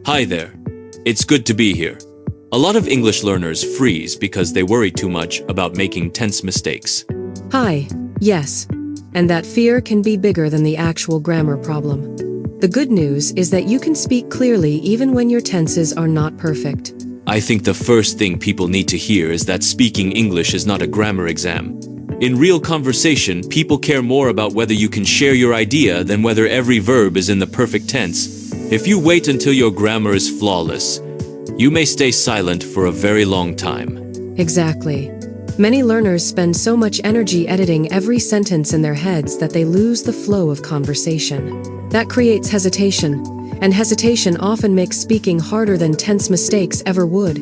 Hi there. It's good to be here. A lot of English learners freeze because they worry too much about making tense mistakes. Hi, yes. And that fear can be bigger than the actual grammar problem. The good news is that you can speak clearly even when your tenses are not perfect. I think the first thing people need to hear is that speaking English is not a grammar exam. In real conversation, people care more about whether you can share your idea than whether every verb is in the perfect tense. If you wait until your grammar is flawless, you may stay silent for a very long time. Exactly. Many learners spend so much energy editing every sentence in their heads that they lose the flow of conversation. That creates hesitation, and hesitation often makes speaking harder than tense mistakes ever would.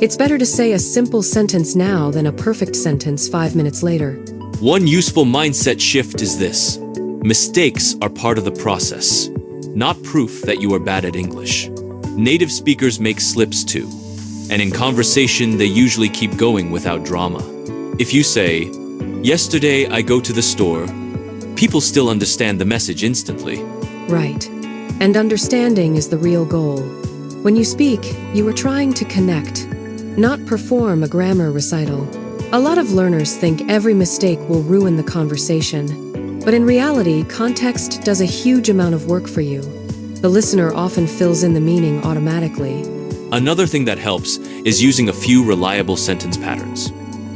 It's better to say a simple sentence now than a perfect sentence 5 minutes later. One useful mindset shift is this: mistakes are part of the process, not proof that you are bad at English. Native speakers make slips too, and in conversation they usually keep going without drama. If you say, "Yesterday I go to the store," people still understand the message instantly. Right. And understanding is the real goal. When you speak, you are trying to connect, not perform a grammar recital. A lot of learners think every mistake will ruin the conversation, but in reality, context does a huge amount of work for you. The listener often fills in the meaning automatically. Another thing that helps is using a few reliable sentence patterns.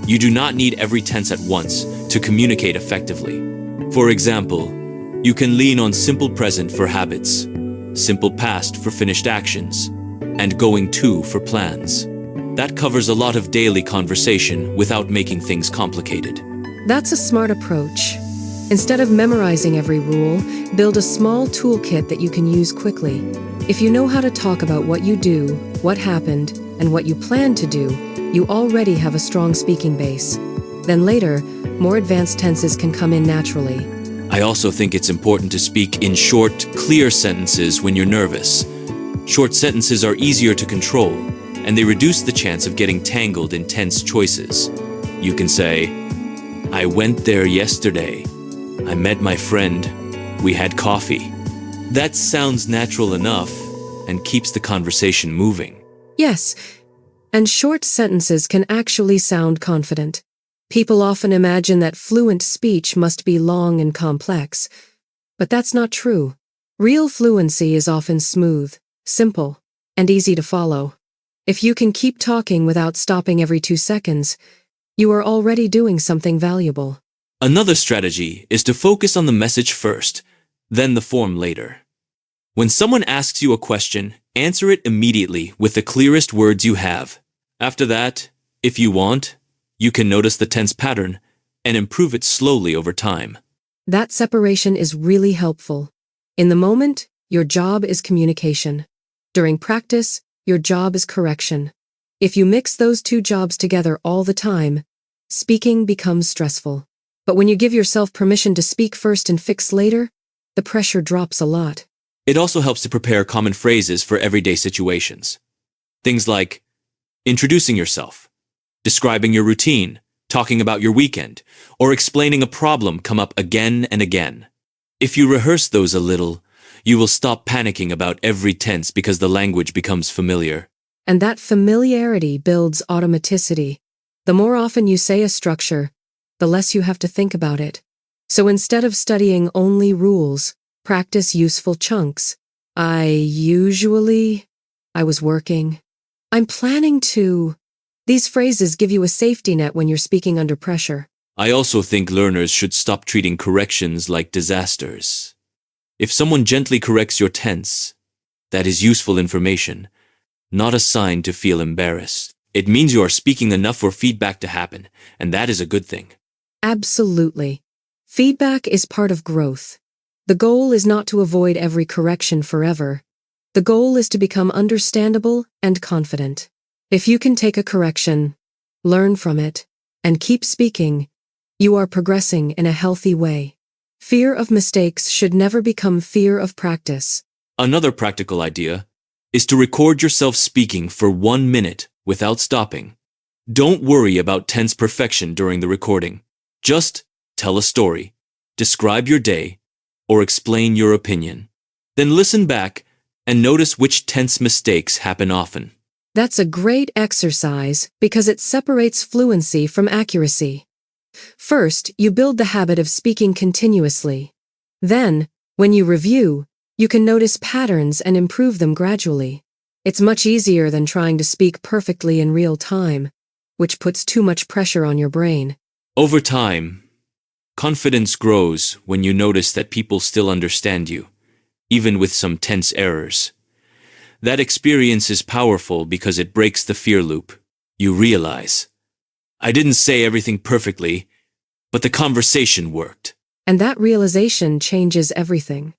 You do not need every tense at once to communicate effectively. For example, you can lean on simple present for habits, simple past for finished actions, and going to for plans. That covers a lot of daily conversation without making things complicated. That's a smart approach. Instead of memorizing every rule, build a small toolkit that you can use quickly. If you know how to talk about what you do, what happened, and what you plan to do, you already have a strong speaking base. Then later, more advanced tenses can come in naturally. I also think it's important to speak in short, clear sentences when you're nervous. Short sentences are easier to control, and they reduce the chance of getting tangled in tense choices. You can say, "I went there yesterday. I met my friend. We had coffee." That sounds natural enough and keeps the conversation moving. Yes, and short sentences can actually sound confident. People often imagine that fluent speech must be long and complex, but that's not true. Real fluency is often smooth, simple, and easy to follow. If you can keep talking without stopping every 2 seconds, you are already doing something valuable. Another strategy is to focus on the message first, then the form later. When someone asks you a question, answer it immediately with the clearest words you have. After that, if you want, you can notice the tense pattern and improve it slowly over time. That separation is really helpful. In the moment, your job is communication. During practice, your job is correction. If you mix those two jobs together all the time, speaking becomes stressful. But when you give yourself permission to speak first and fix later, the pressure drops a lot. It also helps to prepare common phrases for everyday situations. Things like introducing yourself, describing your routine, talking about your weekend, or explaining a problem come up again and again. If you rehearse those a little, you will stop panicking about every tense because the language becomes familiar. And that familiarity builds automaticity. The more often you say a structure, the less you have to think about it. So instead of studying only rules, practice useful chunks. I was working. I'm planning to. These phrases give you a safety net when you're speaking under pressure. I also think learners should stop treating corrections like disasters. If someone gently corrects your tense, that is useful information, not a sign to feel embarrassed. It means you are speaking enough for feedback to happen, and that is a good thing. Absolutely. Feedback is part of growth. The goal is not to avoid every correction forever. The goal is to become understandable and confident. If you can take a correction, learn from it, and keep speaking, you are progressing in a healthy way. Fear of mistakes should never become fear of practice. Another practical idea is to record yourself speaking for 1 minute without stopping. Don't worry about tense perfection during the recording. Just tell a story, describe your day, or explain your opinion. Then listen back and notice which tense mistakes happen often. That's a great exercise because it separates fluency from accuracy. First, you build the habit of speaking continuously. Then, when you review, you can notice patterns and improve them gradually. It's much easier than trying to speak perfectly in real time, which puts too much pressure on your brain. Over time, confidence grows when you notice that people still understand you, even with some tense errors. That experience is powerful because it breaks the fear loop. You realize, I didn't say everything perfectly, but the conversation worked. And that realization changes everything.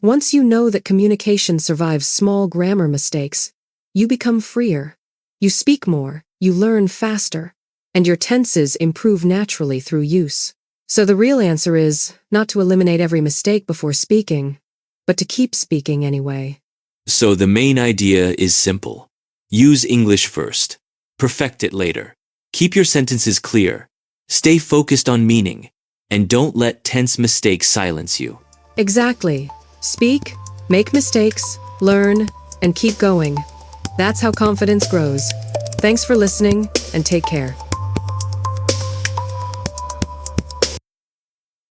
Once you know that communication survives small grammar mistakes, you become freer. You speak more, you learn faster, and your tenses improve naturally through use. So the real answer is not to eliminate every mistake before speaking, but to keep speaking anyway. So the main idea is simple. Use English first. Perfect it later. Keep your sentences clear. Stay focused on meaning. And don't let tense mistakes silence you. Exactly. Speak, make mistakes, learn, and keep going. That's how confidence grows. Thanks for listening, and take care.